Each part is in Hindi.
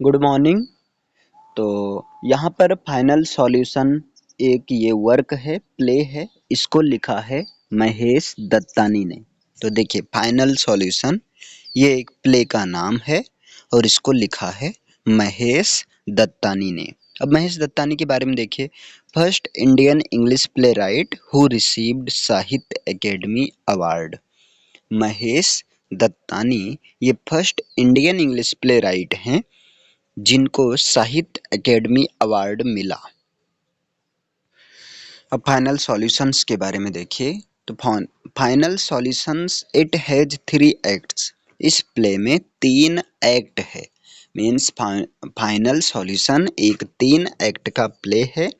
Good morning. तो यहाँ पर फाइनल सॉल्यूशन एक ये वर्क है, प्ले है। इसको लिखा है महेश दत्तानी ने। तो देखिए फाइनल सॉल्यूशन ये एक प्ले का नाम है और इसको लिखा है महेश दत्तानी ने। अब महेश दत्तानी के बारे में देखिए। First Indian English play right who received साहित्य एकेडमी अवार्ड। महेश दत्तानी ये first Indian English play right हैं जिनको साहित्य एकेडमी अवार्ड मिला। अब फाइनल सॉल्यूशंस के बारे में देखिए। तो final solutions it has 3 acts. इस प्ले में 3 एक्ट है। मीन्स फाइनल सॉल्यूशन एक 3 एक्ट का प्ले है।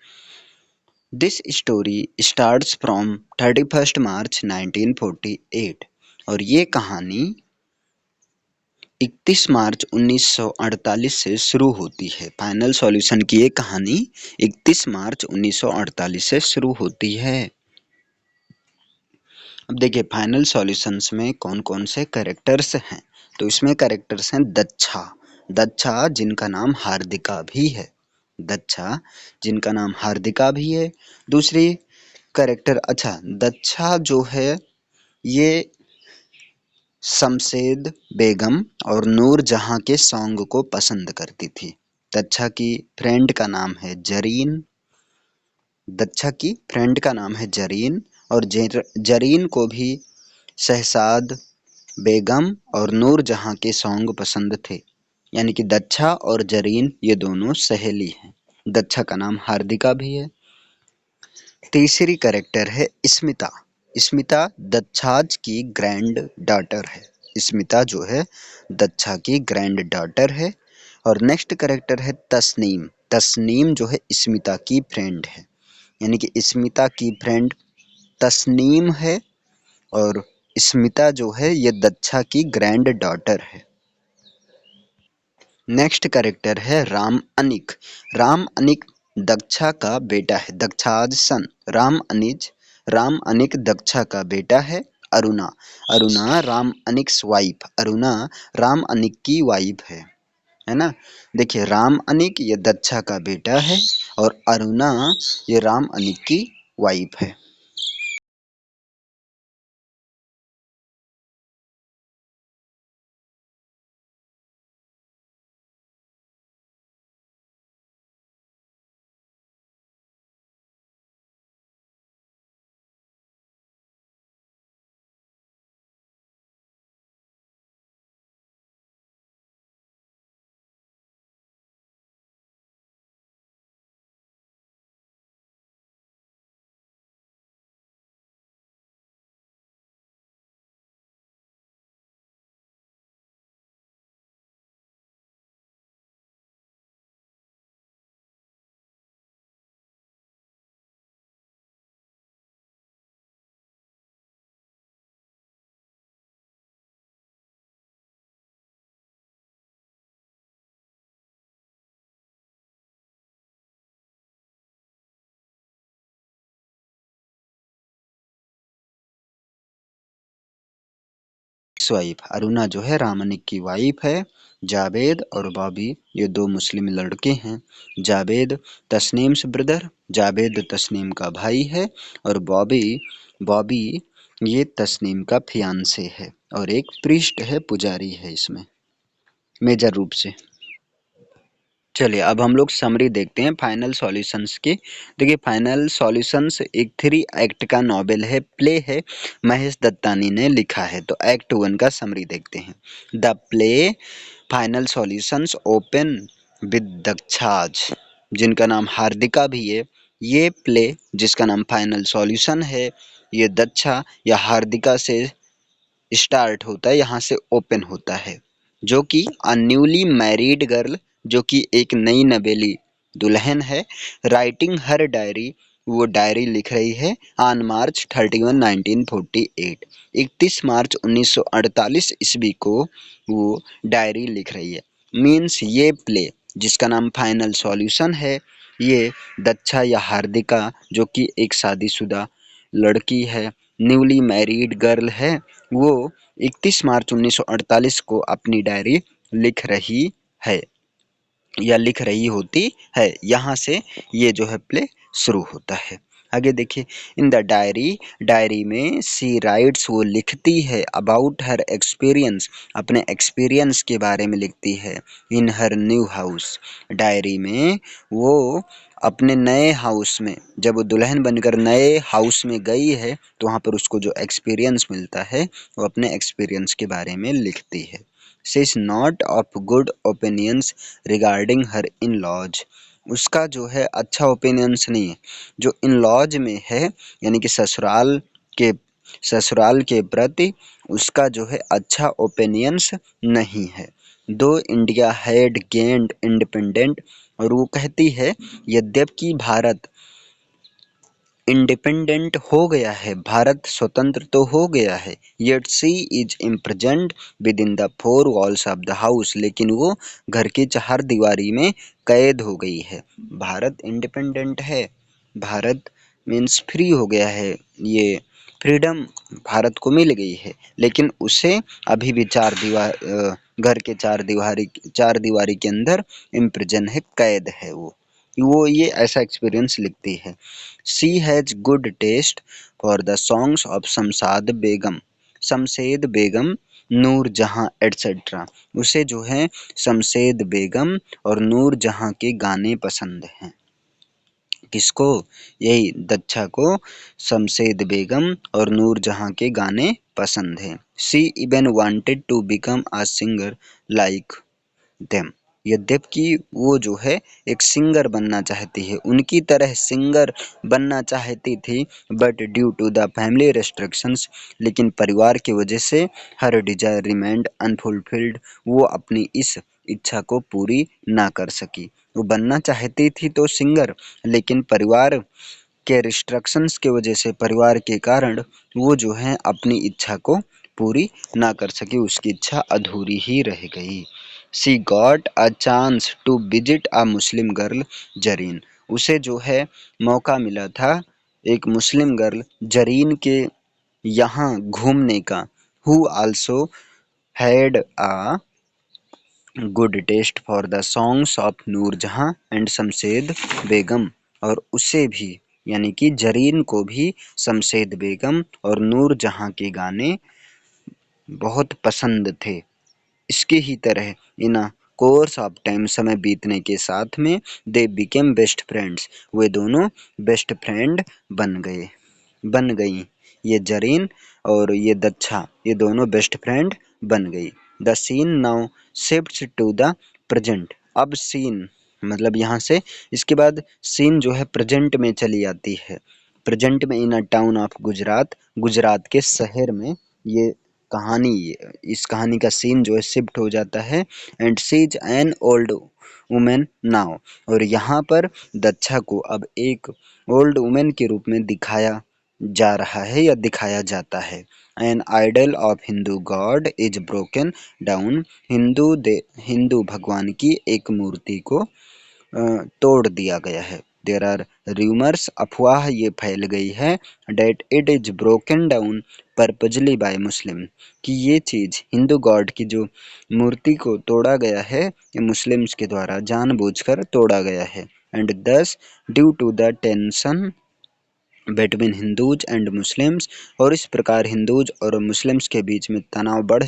दिस स्टोरी स्टार्ट्स फ्रॉम 31 मार्च 1948 और ये कहानी 31 मार्च 1948 से शुरू होती है। फाइनल सॉल्यूशन की ये कहानी 31 मार्च 1948 से शुरू होती है। अब देखिए फाइनल सॉल्यूशंस में कौन कौन से कैरेक्टर्स हैं। तो इसमें कैरेक्टर्स हैं दच्छा। दच्छा जिनका नाम हार्दिका भी है। दच्छा जिनका नाम हार्दिका भी है। दूसरी कैरेक्टर दच्छा जो है ये शमशेद बेगम और नूर जहां के सॉन्ग को पसंद करती थी। दच्छा की फ्रेंड का नाम है जरीन। दच्छा की फ्रेंड का नाम है जरीन और जरीन को भी शहजाद बेगम और नूर जहां के सॉन्ग पसंद थे। यानी कि दच्छा और जरीन ये दोनों सहेली हैं। दच्छा का नाम हार्दिका भी है। तीसरी कैरेक्टर है स्मिता। स्मिता दच्छाज की ग्रैंड डॉटर है। स्मिता जो है दच्छा की ग्रैंड डॉटर है। और नेक्स्ट कैरेक्टर है तस्नीम। तस्नीम जो है स्मिता की फ्रेंड है। यानी कि स्मिता की फ्रेंड तस्नीम है और स्मिता जो है ये दच्छा की ग्रैंड डॉटर है। नेक्स्ट कैरेक्टर है राम अनिक। राम अनिक दक्षा का बेटा है। दक्षाज सन राम अनिक दक्षा का बेटा है। अरुणा अरुणा राम अनिक्स वाइफ। अरुणा राम अनिक की वाइफ है ना। देखिए राम अनिक ये दक्षा का बेटा है और अरुणा ये राम अनिक की वाइफ है। वाइफ अरुणा जो है रामनिक की वाइफ है। जावेद और बॉबी ये दो मुस्लिम लड़के हैं। जावेद तस्नीम से ब्रदर। जावेद तस्नीम का भाई है और बॉबी बॉबी ये तस्नीम का फियांसे है और एक प्रीस्ट है, पुजारी है इसमें मेजर रूप से। चलिए अब हम लोग समरी देखते हैं फाइनल सॉल्यूशंस की। देखिए फाइनल सॉल्यूशंस एक 3 एक्ट का नॉवेल है, प्ले है। महेश दत्तानी ने लिखा है। तो एक्ट 1 का समरी देखते हैं। The play final solutions open with Daksha's जिनका नाम हार्दिका भी है। ये प्ले जिसका नाम फाइनल सॉल्यूशन है ये दक्षा या हार्दिका से स्टार्ट होता है, यहाँ से ओपन होता है। जो कि अ न्यूली मैरिड गर्ल जो कि एक नई नवेली दुल्हन है। राइटिंग हर डायरी वो डायरी लिख रही है ऑन मार्च 31 1948 31 मार्च 1948 ईस्वी को वो डायरी लिख रही है। मीन्स ये प्ले जिसका नाम फाइनल सॉल्यूशन है ये दक्षा या हार्दिका जो कि एक शादीशुदा लड़की है, न्यूली मैरिड गर्ल है, वो 31 मार्च 1948 को अपनी डायरी लिख रही है। या लिख रही होती है। यहाँ से ये जो है प्ले शुरू होता है। आगे देखिए, इन द डायरी, डायरी में सी राइट्स, वो लिखती है, अबाउट हर एक्सपीरियंस, अपने एक्सपीरियंस के बारे में लिखती है। इन हर न्यू हाउस, डायरी में वो अपने नए हाउस में, जब वो दुल्हन बनकर नए हाउस में गई है तो वहाँ पर उसको जो एक्सपीरियंस मिलता है वो अपने एक्सपीरियंस के बारे में लिखती है। She is not of good opinions regarding her in laws, उसका जो है अच्छा ओपिनियंस नहीं है जो इन लॉज में है, यानी कि के ससुराल के प्रति उसका जो है अच्छा ओपिनियंस नहीं है। दो इंडिया हैड गेन्ड इंडिपेंडेंट, और वो कहती है यद्यपि भारत इंडिपेंडेंट हो गया है, भारत स्वतंत्र तो हो गया है, yet she is imprisoned within the four walls of the house, लेकिन वो घर की चार दीवारी में कैद हो गई है। भारत इंडिपेंडेंट है, भारत मीन्स फ्री हो गया है, ये फ्रीडम भारत को मिल गई है, लेकिन उसे अभी भी घर के चार दीवारी के अंदर इम्प्रिजन है, कैद है वो ये ऐसा एक्सपीरियंस लिखती है। She has good taste for the songs of Shamshad Begum, Noor Jahan etcetera, उसे जो है शमशेद बेगम और नूर जहाँ के गाने पसंद हैं। किसको? यही दच्छा को शमशेद बेगम और नूर जहाँ के गाने पसंद हैं। She even wanted to become a singer like them, यद्यपि वो जो है एक सिंगर बनना चाहती है, उनकी तरह सिंगर बनना चाहती थी, but due to the family restrictions, लेकिन परिवार की वजह से हर डिजायर रिमेंड अनफुलफिल्ड, वो अपनी इस इच्छा को पूरी ना कर सकी। वो बनना चाहती थी तो सिंगर, लेकिन परिवार के रिस्ट्रिक्शंस की वजह से, परिवार के कारण वो जो है अपनी इच्छा को पूरी ना कर सकी, उसकी इच्छा अधूरी ही रह गई। She got a chance to visit a Muslim girl Zarin, उसे जो है मौका मिला था एक मुस्लिम गर्ल जरीन के यहाँ घूमने का। Who also had a good taste for the songs of Noorjahan and Shamshad Begum, और उसे भी यानी कि जरीन को भी शमशेद बेगम और नूरजहाँ के गाने बहुत पसंद थे। इसके ही तरह इन अ कोर्स ऑफ टाइम, समय बीतने के साथ में, दे बिकेम बेस्ट फ्रेंड्स, वे दोनों बेस्ट फ्रेंड बन गई। ये जरीन और ये दच्छा, ये दोनों बेस्ट फ्रेंड बन गई। The scene now shifts to the present, अब सीन मतलब यहाँ से इसके बाद सीन जो है प्रेजेंट में चली आती है। प्रेजेंट में in a town of Gujarat, Gujarat के शहर में ये कहानी, इस कहानी का सीन जो है शिफ्ट हो जाता है। And she is an old women now, और यहाँ पर दक्षा को अब एक ओल्ड वुमेन के रूप में दिखाया जा रहा है या दिखाया जाता है। An idol of Hindu god is broken down, हिंदू भगवान की एक मूर्ति को तोड़ दिया गया है। देर आर रूमर्स, अफवाह ये फैल गई है, that it is broken down purposely by Muslim, कि ये चीज़ हिंदू गॉड की जो मूर्ति को तोड़ा गया है ये मुस्लिम्स के द्वारा जानबूझकर तोड़ा गया है। And this due to the tension between Hindus and Muslims, और इस प्रकार हिंदूज और मुस्लिम्स के बीच में तनाव बढ़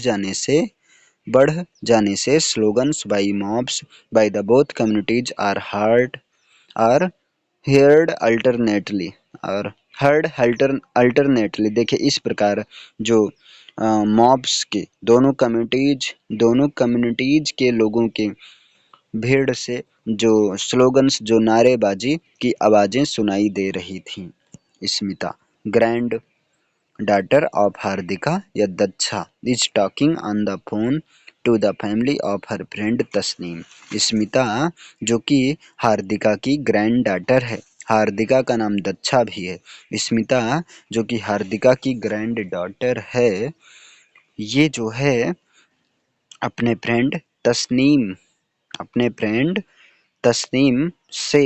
जाने से slogans by mobs by the both communities are heard alternately और अल्टरनेटली, देखिए इस प्रकार जो मॉब्स के दोनों कम्युनिटीज के लोगों के भीड़ से जो स्लोगन्स, जो नारेबाजी की आवाज़ें सुनाई दे रही थीं। Smita, grand daughter of Hardika Yadacha, is talking on the phone to the family of her friend Tasneem. Smita जो कि हार्दिका की ग्रैंड डाटर है, हार्दिका का नाम दच्छा भी है, स्मिता जो कि हार्दिका की ग्रैंड डॉटर है, ये जो है अपने फ्रेंड तस्नीम अपने फ्रेंड तस्नीम से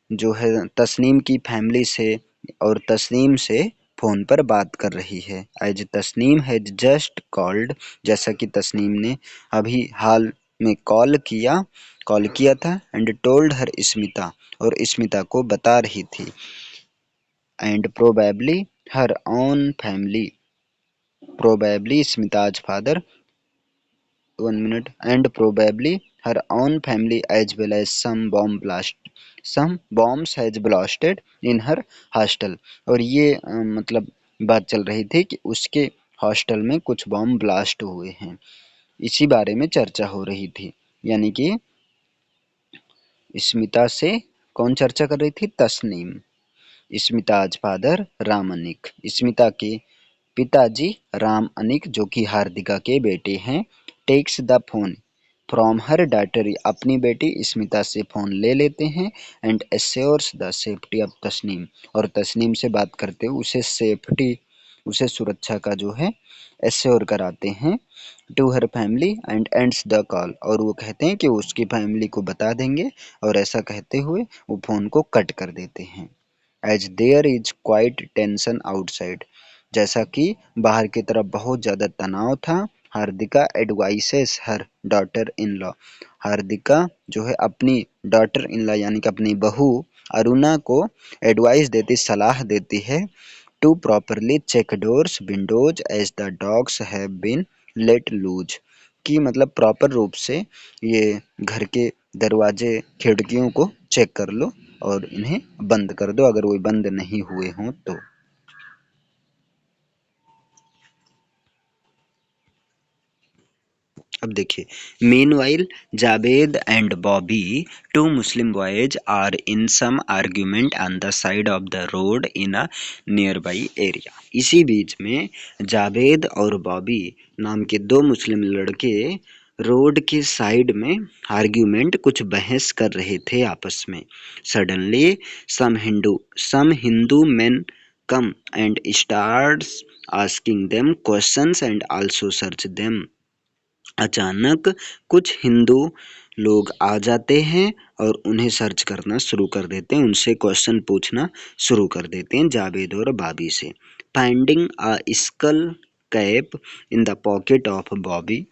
जो है तस्नीम की फैमिली से और तस्नीम से फ़ोन पर बात कर रही है। As Tasneem has just called, जैसा कि तस्नीम ने अभी हाल में कॉल किया था एंड टोल्ड हर स्मिता, और स्मिता को बता रही थी, and probably her own family, probably Smita's father, 1 minute, and probably her own family as well as some bombs has blasted in her hostel। और ये मतलब बात चल रही थी कि उसके हॉस्टल में कुछ बॉम्ब ब्लास्ट हुए हैं, इसी बारे में चर्चा हो रही थी। यानी कि स्मिता से कौन चर्चा कर रही थी? तस्नीम। स्मिताज फादर राम अनिक, स्मिता के पिताजी राम अनिक जो कि हार्दिका के बेटे हैं, takes the phone from her daughter, अपनी बेटी स्मिता से फ़ोन ले लेते हैं, and assures the safety of Tasneem, और तस्नीम से बात करते हुए उसे सुरक्षा का जो है एश्योर कराते हैं, to her family and ends the call, और वो कहते हैं कि उसकी फैमिली को बता देंगे, और ऐसा कहते हुए वो फ़ोन को कट कर देते हैं। As there is quite tension outside, जैसा कि बाहर की तरफ बहुत ज़्यादा तनाव था। Hardika advises her daughter in law, Hardika जो है अपनी डॉटर इन लॉ यानी कि अपनी बहू अरुणा को एडवाइस देती, सलाह देती है, to properly check doors windows as the dogs have been let loose, कि मतलब प्रॉपर रूप से ये घर के दरवाजे खिड़कियों को चेक कर लो और इन्हें बंद कर दो अगर वो बंद नहीं हुए हों तो। अब देखिए, meanwhile Javed and Bobby, two Muslim boys are in some argument on the side of the road in a nearby area. इसी बीच में जावेद और बॉबी नाम के दो मुस्लिम लड़के रोड के साइड में आर्ग्यूमेंट, कुछ बहस कर रहे थे आपस में। Suddenly some Hindu men come and starts asking them questions and also search them. अचानक कुछ हिंदू लोग आ जाते हैं और उन्हें सर्च करना शुरू कर देते हैं, उनसे क्वेश्चन पूछना शुरू कर देते हैं जावेद और बाबी से। Finding a school cap in the pocket of Bobby,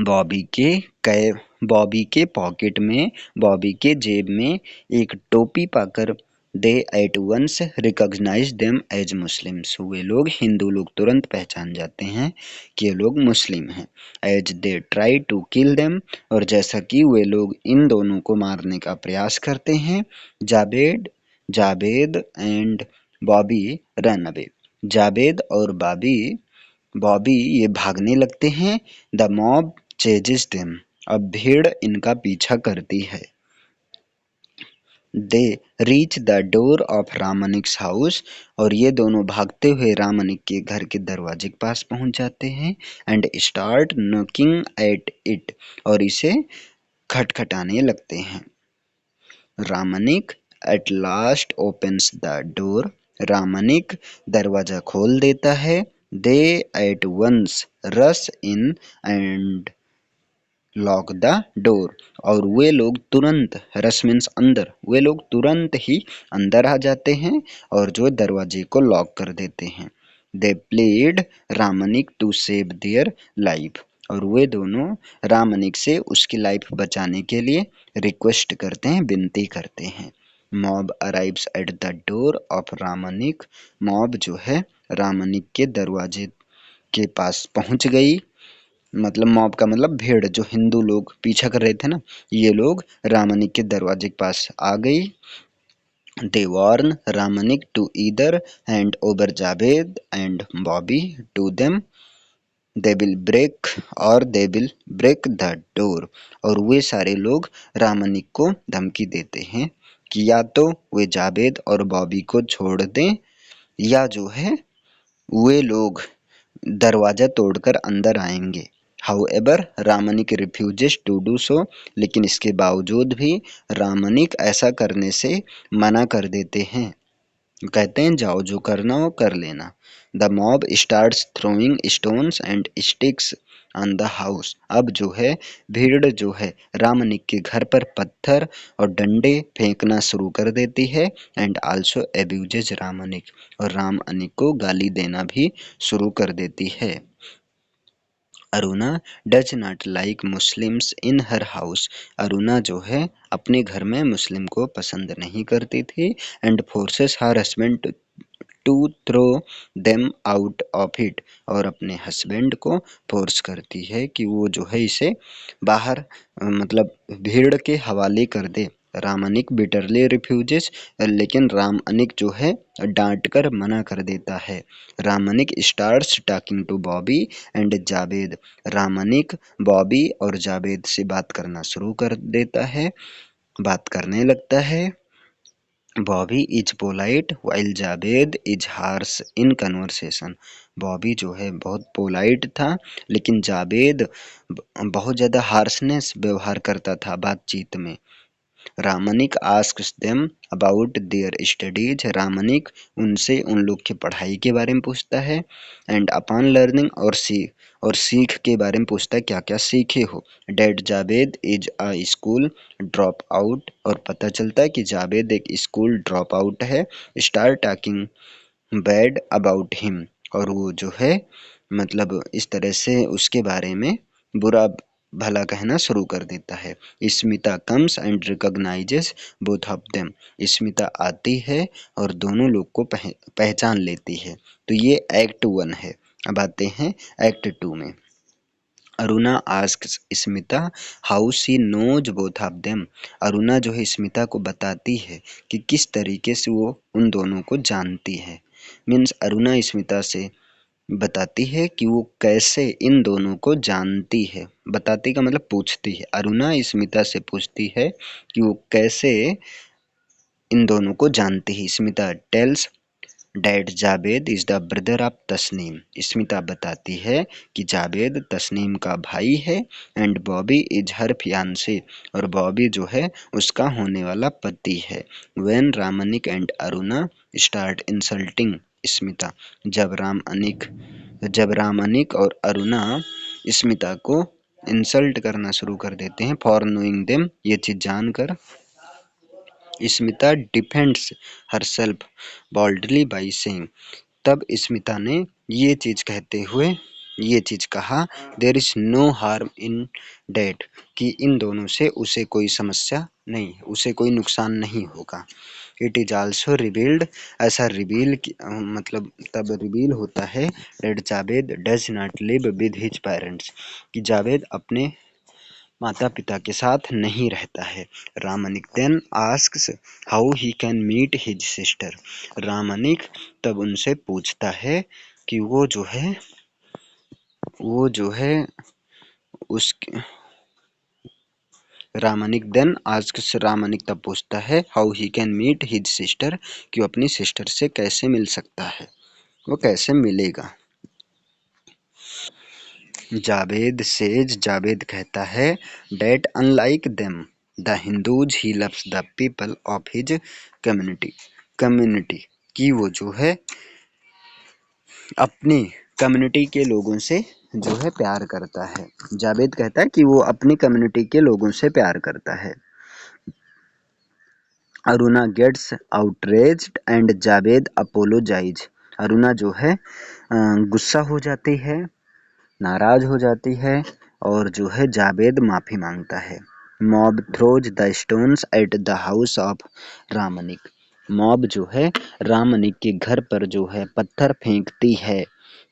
Bobby के बॉबी के पॉकेट में, बॉबी के जेब में एक टोपी पाकर they at once recognise them as Muslims, वे लोग हिंदू लोग तुरंत पहचान जाते हैं कि ये लोग मुस्लिम हैं। As they try to kill them, और जैसा कि वे लोग इन दोनों को मारने का प्रयास करते हैं, Javed Javed and Bobby run away, Javed और बॉबी ये भागने लगते हैं। द मॉब चेजेस देम, अब भीड़ इनका पीछा करती है। They reach the door of Ramnik's house, और ये दोनों भागते हुए रामनिक के घर के दरवाजे के पास पहुंच जाते हैं, and start knocking at it, और इसे खटखटाने लगते हैं। Ramnik at last opens the door, Ramnik दरवाजा खोल देता है। They at once rush in and lock the door, और वे लोग तुरंत, रश मीन्स अंदर, वे लोग तुरंत ही अंदर आ जाते हैं और जो दरवाजे को लॉक कर देते हैं। They plead Ramnik to save their life, और वे दोनों रामनिक से उसकी लाइफ बचाने के लिए रिक्वेस्ट करते हैं, विनती करते हैं। Mob arrives at the door of Ramnik, mob जो है रामनिक के दरवाजे के पास पहुंच गई, मतलब मॉब का मतलब भीड़, जो हिंदू लोग पीछा कर रहे थे ना, ये लोग रामनिक के दरवाजे के पास आ गई। They warn Ramnik to either hand over Javed and Bobby to them, they will break और they will break the door, और वे सारे लोग रामनिक को धमकी देते हैं कि या तो वे जावेद और बॉबी को छोड़ दें, या जो है वे लोग दरवाजा तोड़कर अंदर आएंगे। However Ramnik refuses to do so, लेकिन इसके बावजूद भी रामनिक ऐसा करने से मना कर देते हैं, कहते हैं जाओ जो करना हो कर लेना। The mob starts throwing stones and sticks on the house, अब जो है भीड़ जो है रामनिक के घर पर पत्थर और डंडे फेंकना शुरू कर देती है, एंड आल्सो एब्यूजेज रामनिक, और रामनिक को गाली देना भी शुरू कर देती है। Aruna does not like Muslims in her house. Aruna जो है अपने घर में मुस्लिम को पसंद नहीं करती थी। And forces her husband to throw them out of it, और अपने हस्बैंड को फोर्स करती है कि वो जो है इसे बाहर मतलब भीड़ के हवाले कर दे। रामानिक बिटरली रिफ्यूजेस, लेकिन राम अनिक जो है डांट कर मना कर देता है। Ramanik starts talking to Bobby and Javed. Ramanik Bobby और जावेद से बात करना शुरू कर देता है, बात करने लगता है। Bobby is polite while Javed is harsh in conversation. Bobby जो है बहुत पोलाइट था, लेकिन जावेद बहुत ज़्यादा हार्शनेस व्यवहार करता था बातचीत में। Ramnik asks them about their studies. Ramnik उनसे उन लोग की पढ़ाई के बारे में पूछता है। एंड अपॉन लर्निंग, और सीख के बारे में पूछता है क्या क्या सीखे हो। Dad Javed is a school drop out, और पता चलता है कि जावेद एक स्कूल ड्रॉप आउट है। Star talking bad about him, और वो जो है मतलब इस तरह से उसके बारे में बुरा भला कहना शुरू कर देता है। Smita comes and recognises both of them. Smita आती है और दोनों लोग को पहचान लेती है। तो ये एक्ट 1 है। अब आते हैं एक्ट 2 में। Aruna asks Smita how she knows both of them. Aruna जो है स्मिता को बताती है कि किस तरीके से वो उन दोनों को जानती है। मीन्स अरुणा स्मिता से बताती है कि वो कैसे इन दोनों को जानती है। बताती का मतलब पूछती है। अरुणा स्मिता से पूछती है कि वो कैसे इन दोनों को जानती है। Smita tells that Javed is the brother of Tasneem. Smita बताती है कि जावेद तस्नीम का भाई है। And Bobby is her fiancee, और बॉबी जो है उसका होने वाला पति है। When Ramnik and Aruna start insulting Smita. जब रामनिक और अरुणा स्मिता को इंसल्ट करना शुरू कर देते हैं, फॉर नोइंग देम, ये चीज़ जानकर, Smita defends herself boldly by saying. तब स्मिता ने ये चीज़ कहते हुए ये चीज़ कहा, there is no harm in that, कि इन दोनों से उसे कोई समस्या नहीं, उसे कोई नुकसान नहीं होगा। इट इज़ आल्सो रिवील्ड, ऐसा मतलब तब रिवील होता है that Javed does not live with his parents, कि जावेद अपने माता पिता के साथ नहीं रहता है। Ramnik then asks how he can meet his sister. Ramnik तब उनसे पूछता है कि वो जो है उसके रामनिक देन आस्क्स, रामनिक तब पूछता है how he can meet his sister, कि वो अपनी सिस्टर से कैसे मिल सकता है, वो कैसे मिलेगा। जावेद सेज, जावेद कहता है that unlike them the Hindus he loves the people of his community, कि वो जो है अपनी कम्युनिटी के लोगों से जो है प्यार करता है। जावेद कहता है कि वो अपनी कम्युनिटी के लोगों से प्यार करता है। Aruna gets outraged and Javed apologises. Aruna जो है गुस्सा हो जाती है, नाराज हो जाती है, और जो है जावेद माफी मांगता है। Mob throws the stones at the house of Ramnik. Mob जो है रामनिक के घर पर जो है पत्थर फेंकती है।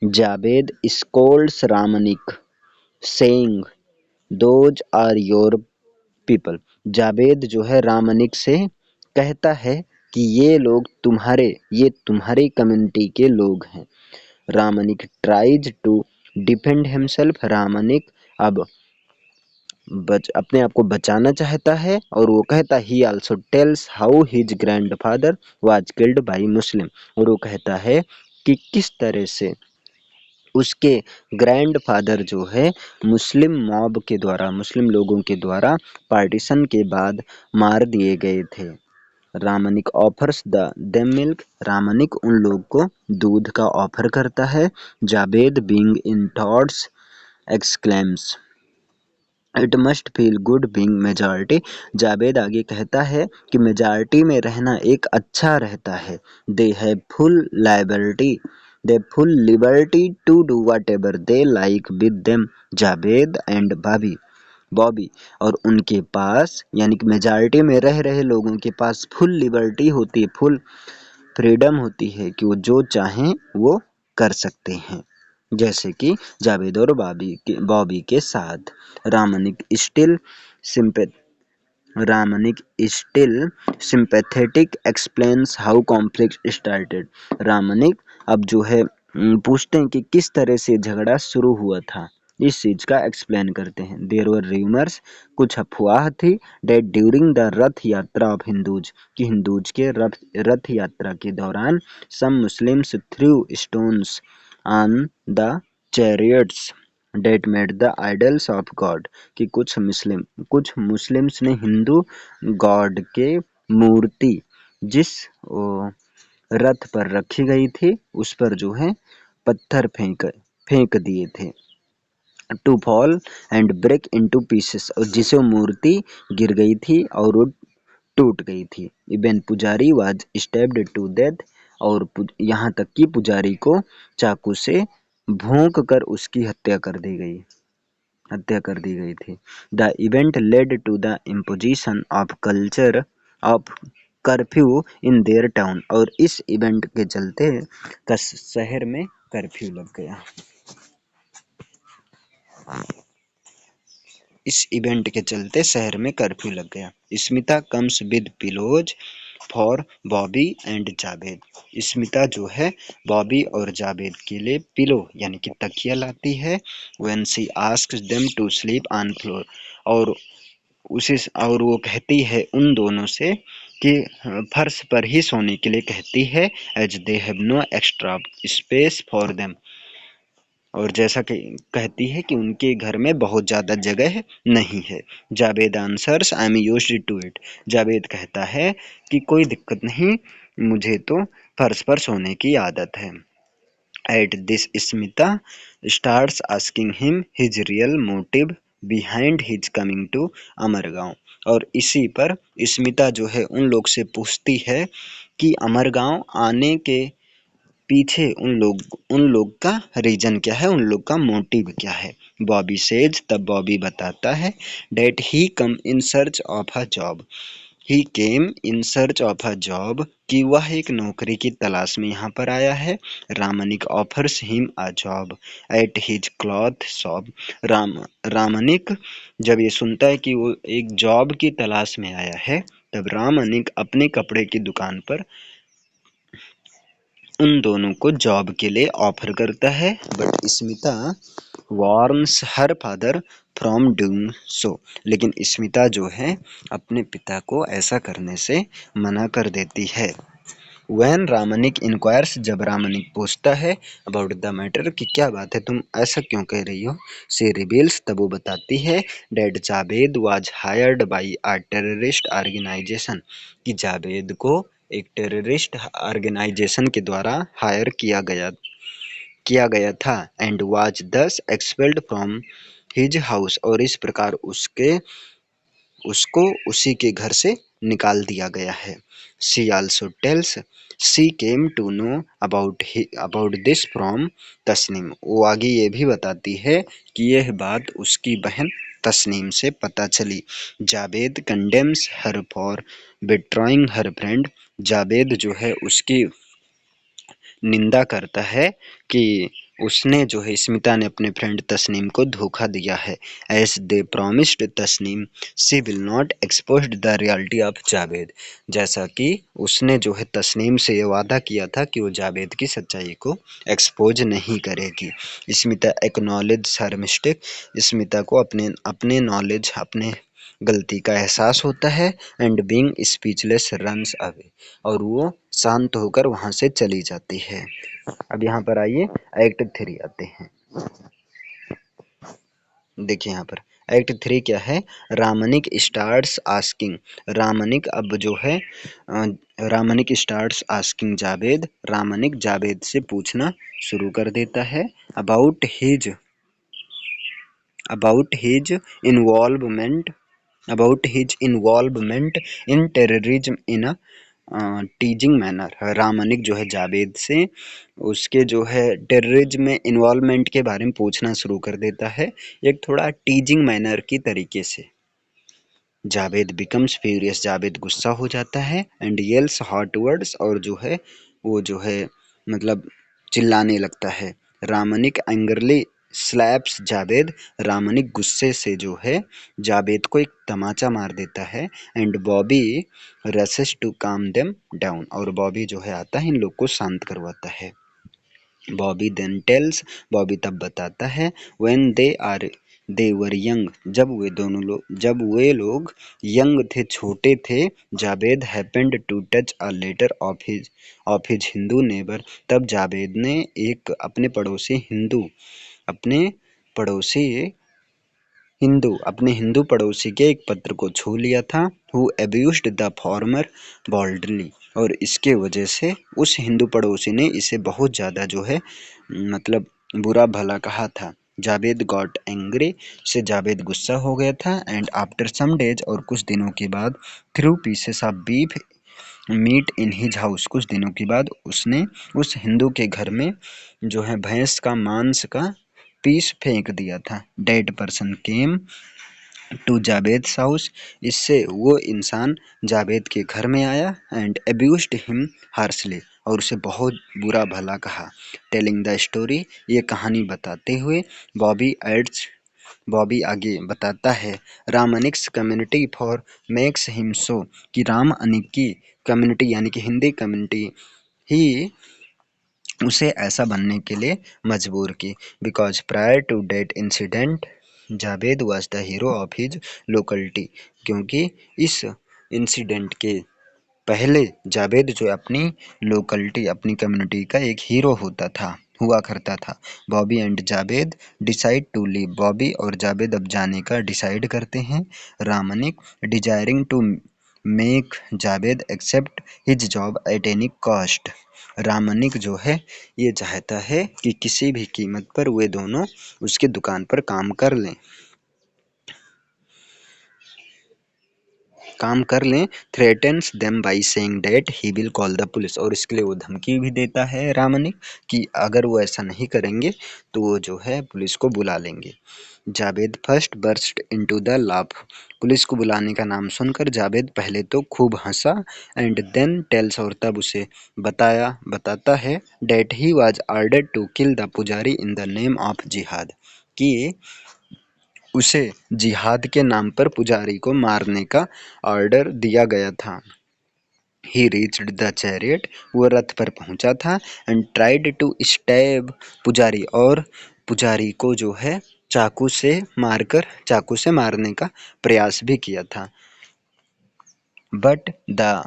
Javed scolds Ramnik saying those are your people. Javed जो है रामनिक से कहता है कि ये तुम्हारी कम्युनिटी के लोग हैं। रामनिक ट्राइज टू डिफेंड हिमसेल्फ। रामनिक अब अपने आप को बचाना चाहता है, और वो कहता ही also tales how his grandfather was killed by मुस्लिम। और वो कहता है कि किस तरह से उसके ग्रैंडफादर जो है मुस्लिम मॉब के द्वारा, मुस्लिम लोगों के द्वारा पार्टीशन के बाद मार दिए गए थे। Ramnik offers them milk. Ramnik उन लोग को दूध का ऑफर करता है। Javed being in thoughts exclaims it must feel good being majority. Javed आगे कहता है कि मेजॉरिटी में रहना एक अच्छा रहता है। They have full liability they full liberty to do whatever they like with them. Javed and Bobby और उनके पास यानी कि मेजॉरिटी में रह रहे लोगों के पास फुल लिबर्टी होती है, फुल फ्रीडम होती है कि वो जो चाहें वो कर सकते हैं। जैसे कि जावेद और बॉबी के साथ Ramnik still Ramanic still sympathetic explains how conflict started. Ramnik अब जो है पूछते हैं कि किस तरह से झगड़ा शुरू हुआ था, इस चीज का एक्सप्लेन करते हैं। देयर वर रूमर्स, कुछ अफवाह थी, डेट ड्यूरिंग द रथ यात्रा ऑफ हिंदूज, कि हिंदूज के रथ यात्रा के दौरान some Muslims threw stones on the chariots that made the idols of God, कि कुछ मुस्लिम्स ने हिंदू गॉड के मूर्ति जिस रथ पर रखी गई थी उस पर जो है पत्थर फेंक दिए थे। To fall and break into pieces, और जिसे वो मूर्ति गिर गई थी और वो टूट गई थी। इवन पुजारी वाज स्टेप्ड टू डेथ, और यहाँ तक कि पुजारी को चाकू से भोंक कर उसकी हत्या कर दी गई थी। The event led to the imposition of curfew in their town, और इस इवेंट के चलते शहर में कर्फ्यू लग गया। इस इवेंट के चलते शहर में कर्फ्यू लग गया। Smita comes with pillows for Bobby and Javed, Smita जो है बॉबी और जावेद के लिए पिलो यानी कि तकिया लाती है। When she asks them to sleep on floor, और और वो कहती है उन दोनों से कि फर्श पर ही सोने के लिए कहती है, as they have no extra space for them, और जैसा कि कहती है कि उनके घर में बहुत ज़्यादा जगह नहीं है। Javed answers I am used to it, Javed कहता है कि कोई दिक्कत नहीं, मुझे तो फर्श पर सोने की आदत है। At this Smita starts asking him his real motive behind his coming to Amargaon, और इसी पर स्मिता जो है उन लोग से पूछती है कि अमरगांव आने के पीछे उन लोग का रीजन क्या है, उन लोग का मोटिव क्या है। बॉबी सेज, तब बॉबी बताता है, that he come in search of a job, he came in search of a job, कि वह एक नौकरी की तलाश में यहाँ पर आया है। Ramnik offers him a job at his cloth shop, Ramnik जब ये सुनता है कि वो एक जॉब की तलाश में आया है, तब रामनिक अपने कपड़े की दुकान पर उन दोनों को जॉब के लिए ऑफर करता है। But Smita warns her father from doing so, लेकिन स्मिता जो है अपने पिता को ऐसा करने से मना कर देती है। वैन रामनिक इंक्वायर्स, जब रामनिक पूछता है अबाउट द मैटर, कि क्या बात है, तुम ऐसा क्यों कह रही हो, सी रिवील्स, तब वो बताती है, that Javed was hired by a terrorist organisation, कि जावेद को एक टेररिस्ट ऑर्गेनाइजेशन के द्वारा हायर किया गया था। एंड वाज दस एक्सपेल्ड फ्रॉम हिज हाउस, और इस प्रकार उसको उसी के घर से निकाल दिया गया है। She also tells she came to know about this from Tasneem, वो आगे ये भी बताती है कि यह बात उसकी बहन तस्नीम से पता चली। Javed condemns her for betraying her friend, Javed जो है उसकी निंदा करता है कि उसने जो है स्मिता ने अपने फ्रेंड तस्नीम को धोखा दिया है। As they promised Tasneem she will not expose the reality of Javed, जैसा कि उसने जो है तस्नीम से ये वादा किया था कि वो जावेद की सच्चाई को एक्सपोज नहीं करेगी। स्मिता एक्नॉलेज हर मिस्टेक, स्मिता को अपने नॉलेज अपने गलती का एहसास होता है। And being speechless runs away, और वो शांत होकर वहाँ से चली जाती है। अब यहाँ पर आइए एक्ट 3 आते हैं। देखिए यहाँ पर एक्ट 3 क्या है, रामनिक स्टार्ट्स आस्किंग, रामनिक अब जो है रामनिक स्टार्ट्स आस्किंग जावेद, रामनिक जावेद से पूछना शुरू कर देता है about his involvement in terrorism in teasing manner Ramnik जो है जावेद से उसके जो है टेररिज्म में इन्वॉल्वमेंट के बारे में पूछना शुरू कर देता है, एक थोड़ा टीजिंग मैनर की तरीके से। जावेद बिकम्स फ्यूरियस, जावेद गुस्सा हो जाता है, एंड येल्स हॉट वर्ड्स, और जो है वो जो है मतलब चिल्लाने लगता है। रामनिक एंगरली स्लैप्स जावेद, रामनिक गुस्से से जो है जावेद को एक तमाचा मार देता है। And Bobby rushes to calm them down, और बॉबी जो है आता है इन लोग को शांत करवाता है। बॉबी देन टेल्स, बॉबी तब बताता है, व्हेन दे वर यंग, जब वे लोग यंग थे, छोटे थे, Javed happened to touch a letter of his Hindu neighbour, तब जावेद ने एक अपने पड़ोसी हिंदू पड़ोसी के एक पत्र को छू लिया था। हु अब्यूज्ड द फॉर्मर बॉल्डली, और इसके वजह से उस हिंदू पड़ोसी ने इसे बहुत ज़्यादा जो है मतलब बुरा भला कहा था। जावेद गॉट एंग्री, से जावेद गुस्सा हो गया था। एंड आफ्टर सम डेज, और कुछ दिनों के बाद, threw pieces of beef meat in his house, कुछ दिनों के बाद उसने उस हिंदू के घर में जो है भैंस का मांस का पीस फेंक दिया था। Dead person came to Javed house, इससे वो इंसान जावेद के घर में आया। एंड अब्यूज्ड हिम हार्शली, और उसे बहुत बुरा भला कहा। टेलिंग द स्टोरी, ये कहानी बताते हुए बॉबी एड्स, बॉबी आगे बताता है, Ramnik's community for makes him so, कि राम अनिक की कम्युनिटी यानी कि हिंदी कम्युनिटी ही उसे ऐसा बनने के लिए मजबूर की। Because prior to that incident Javed was the hero of his locality, क्योंकि इस इंसिडेंट के पहले जावेद जो अपनी लोकलिटी अपनी कम्युनिटी का एक हीरो हुआ करता था। Bobby and Javed decide to leave, Bobby और जावेद अब जाने का डिसाइड करते हैं। Ramnik desiring to make Javed accept his job at any cost, Ramnik जो है ये चाहता है कि किसी भी कीमत पर वे दोनों उसके दुकान पर काम कर लें। Threatens them by saying that he will call the police, और इसके लिए वो धमकी भी देता है रामनिक कि अगर वो ऐसा नहीं करेंगे तो वो जो है पुलिस को बुला लेंगे। Javed first burst into the laugh, police को बुलाने का नाम सुनकर जावेद पहले तो खूब हंसा। एंड देन टेल्स, और तब उसे बताता है, that he was ordered to kill the pujari in the name of जिहाद, कि उसे जिहाद के नाम पर पुजारी को मारने का ऑर्डर दिया गया था। ही रीच्ड द चैरियट, वो रथ पर पहुंचा था। एंड ट्राइड टू स्टैब पुजारी, और पुजारी को जो है चाकू से मारने का प्रयास भी किया था। But the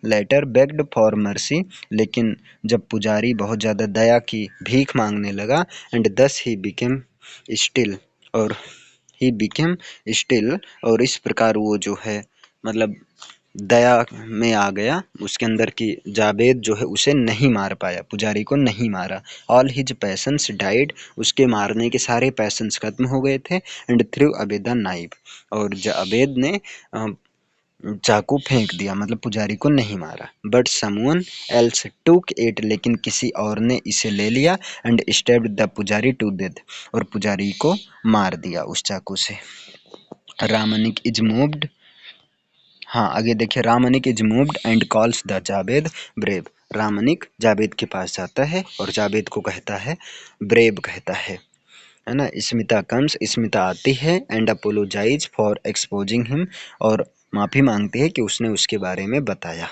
latter begged for mercy, लेकिन जब पुजारी बहुत ज़्यादा दया की भीख मांगने लगा, एंड दस स्टिल और ही बिकेम स्टिल, और इस प्रकार वो जो है मतलब दया में आ गया उसके अंदर की जावेद जो है उसे नहीं मार पाया, पुजारी को नहीं मारा। ऑल हिज पैशंस डाइड, उसके मारने के सारे पैशंस खत्म हो गए थे। एंड थ्रू अबे द नाइफ, और जावेद ने चाकू फेंक दिया, मतलब पुजारी को नहीं मारा। But someone else took it, लेकिन किसी और ने इसे ले लिया। एंड स्टेब्ड द पुजारी टू डेथ, और पुजारी को मार दिया उस चाकू से। रामनिक इज मूव्ड, हाँ आगे देखिए, Ramnik is moved and calls the Javed brave, Ramnik Javed के पास जाता है और जावेद को कहता है ब्रेव, कहता है ना। स्मिता आती है and apologises for exposing him, और माफ़ी मांगती है कि उसने उसके बारे में बताया।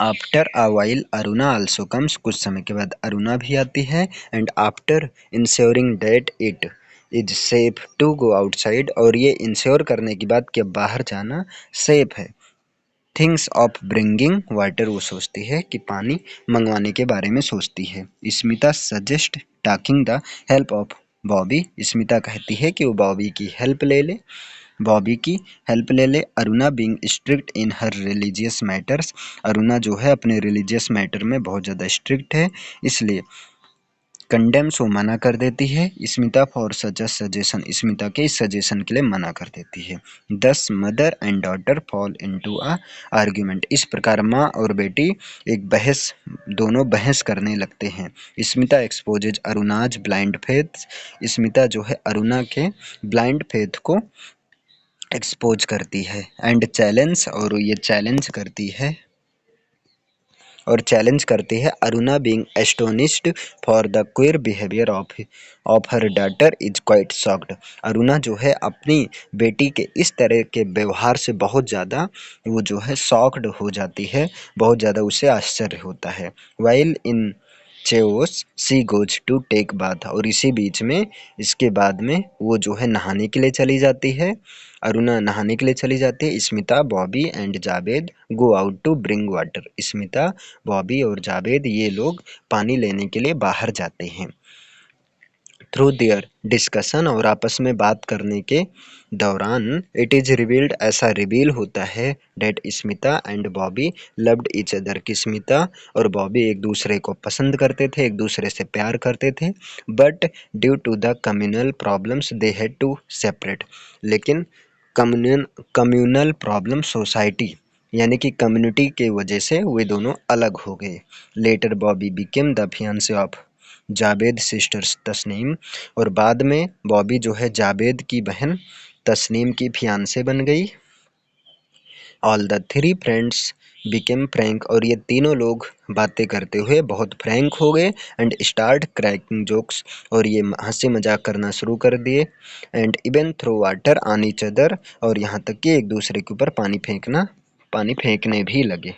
After a while Aruna also comes, कुछ समय के बाद अरुणा भी आती है। And after ensuring that it is safe to go outside, और ये इंश्योर करने की बात कि अब बाहर जाना सेफ है। थिंग्स ऑफ ब्रिंगिंग वाटर, वो सोचती है कि पानी मंगवाने के बारे में सोचती है। Smita suggest taking the help of Bobby, Smita कहती है कि वो बॉबी की हेल्प ले ले। Aruna being strict in her religious matters, Aruna जो है अपने रिलीजियस मैटर में बहुत ज़्यादा स्ट्रिक्ट है, इसलिए कंडेम्स वो मना कर देती है। Smita for such a suggestion, Smita के इस सजेशन के लिए मना कर देती है। दस mother and daughter fall into a argument, इस प्रकार माँ और बेटी एक बहस, दोनों बहस करने लगते हैं। Smita exposes Aruna's blind faith, Smita जो है अरुणा के ब्लाइंड फेथ को एक्सपोज करती है। एंड चैलेंज, और ये चैलेंज करती है Aruna being astonished for the queer behaviour of her daughter is quite shocked, Aruna जो है अपनी बेटी के इस तरह के व्यवहार से बहुत ज़्यादा वो जो है शॉक्ड हो जाती है, बहुत ज़्यादा उसे आश्चर्य होता है। While in chaos she goes to take bath, और इसी बीच में इसके बाद में वो जो है नहाने के लिए चली जाती है। अरुणा नहाने के लिए चली जाती है। Smita, Bobby and Javed go out to bring water, Smita, Bobby और जावेद ये लोग पानी लेने के लिए बाहर जाते हैं। थ्रू देयर डिस्कशन, और आपस में बात करने के दौरान, इट इज रिवील्ड, ऐसा रिवील होता है, that Smita and Bobby loved each other, कि स्मिता और बॉबी एक दूसरे को पसंद करते थे, एक दूसरे से प्यार करते थे। But due to the communal problems they had to separate, लेकिन कम्युनल प्रॉब्लम, सोसाइटी यानी कि कम्युनिटी के वजह से वे दोनों अलग हो गए। Later Bobby became the fiance of Javed sisters Tasneem, और बाद में बॉबी जो है जावेद की बहन तस्नीम की फियांसे बन गई। All the three friends became Frank, और ये तीनों लोग बातें करते हुए बहुत फ्रैंक हो गए। एंड स्टार्ट क्रैकिंग जोक्स, और ये हंसी मजाक करना शुरू कर दिए। And even throw water on each other, और यहाँ तक कि एक दूसरे के ऊपर पानी फेंकने भी लगे।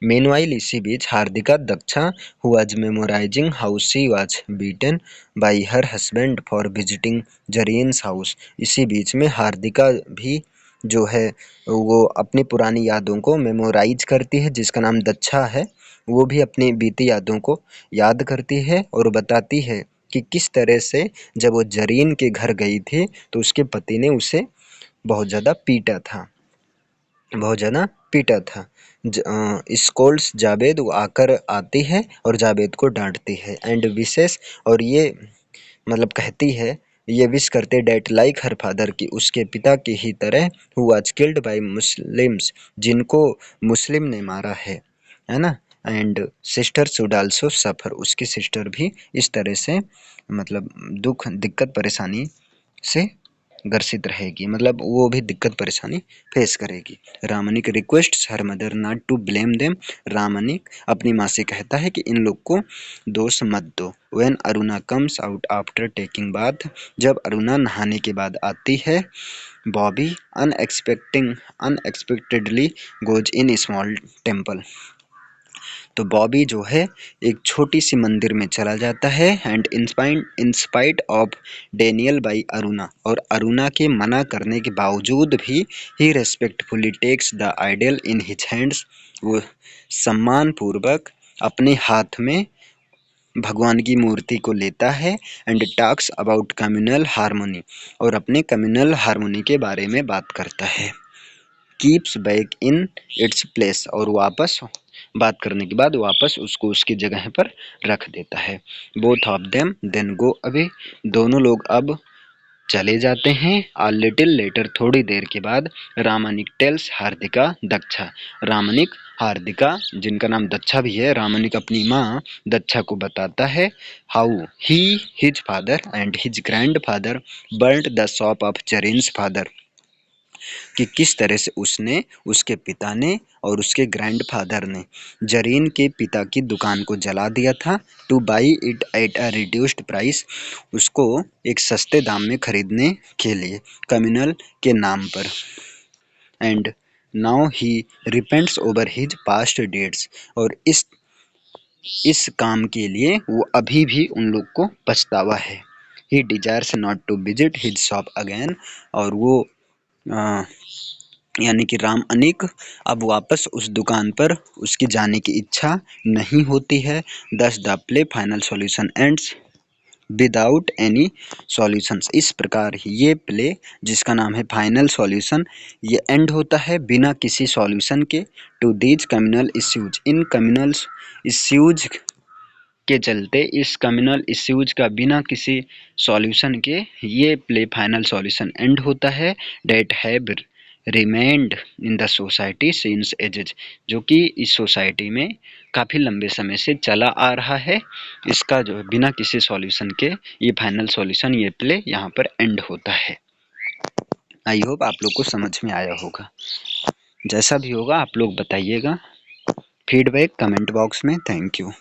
Meanwhile, इसी बीच Hardika Daksha who was memorizing how she was beaten by her husband for visiting Zarin's house, इसी बीच में हार्दिका भी जो है वो अपनी पुरानी यादों को मेमोराइज करती है, जिसका नाम दक्षा है। वो भी अपनी बीती यादों को याद करती है और बताती है कि किस तरह से जब वो जरीन के घर गई थी तो उसके पति ने उसे बहुत ज़्यादा पीटा था, बहुत ज़्यादा पीटा था। स्कोल्ड्स जावेद, वो आकर आती है और जावेद को डांटती है। एंड विशेष, और ये मतलब कहती है, ये विश करते डेट लाइक हर फादर, की उसके पिता की ही तरह, who was killed by Muslims, जिनको मुस्लिम ने मारा है ना। एंड सिस्टर शुड आल्सो सफ़र, उसकी सिस्टर भी इस तरह से मतलब दुख दिक्कत परेशानी से ग्रसित रहेगी, मतलब वो भी दिक्कत परेशानी फेस करेगी। Ramnik request her mother not to blame them, Ramnik अपनी माँ से कहता है कि इन लोग को दोष मत दो। When Aruna comes out after taking bath, जब अरुणा नहाने के बाद आती है, Bobby unexpectedly goes in small temple, तो बॉबी जो है एक छोटी सी मंदिर में चला जाता है। And in spite of denial by Aruna, और अरुणा के मना करने के बावजूद भी he respectfully takes the idol in his hands, वो सम्मान पूर्वक अपने हाथ में भगवान की मूर्ति को लेता है। And talks about communal harmony, और अपने कम्युनल हार्मोनी के बारे में बात करता है। Keeps back in its place, और वापस बात करने के बाद वापस उसको उसकी जगह पर रख देता है। Both of them then go away, दोनों लोग अब चले जाते हैं। आ लिटिल लेटर, थोड़ी देर के बाद, रामानिक टेल्स हार्दिका दक्षा, रामानिक हार्दिका जिनका नाम दक्षा भी है, रामानिक अपनी माँ दक्षा को बताता है how he his father and his grandfather burnt the shop of Zarin's father, कि किस तरह से उसने, उसके पिता ने और उसके ग्रैंडफादर ने जरीन के पिता की दुकान को जला दिया था। Two by it at a reduced price, उसको एक सस्ते दाम में खरीदने के लिए, कम्युनल के नाम पर। And now he repents over his past deeds, और इस काम के लिए वो अभी भी उन लोग को पछतावा है। He desires not to visit his shop again, और वो यानी कि राम अनिक अब वापस उस दुकान पर उसकी जाने की इच्छा नहीं होती है। दस the play final solution ends without any solutions, इस प्रकार ये प्ले जिसका नाम है फाइनल सॉल्यूशन, ये एंड होता है बिना किसी सॉल्यूशन के। टू दीज कम्युनल इश्यूज, इन कम्युनल इश्यूज के चलते इस कम्युनल इश्यूज का बिना किसी सॉल्यूशन के ये प्ले फाइनल सॉल्यूशन एंड होता है, that have remained in the society since ages, जो कि इस सोसाइटी में काफ़ी लंबे समय से चला आ रहा है। इसका जो बिना किसी सॉल्यूशन के ये फाइनल सॉल्यूशन ये प्ले यहाँ पर एंड होता है। आई होप आप लोग को समझ में आया होगा। जैसा भी होगा आप लोग बताइएगा फीडबैक कमेंट बॉक्स में। Thank you.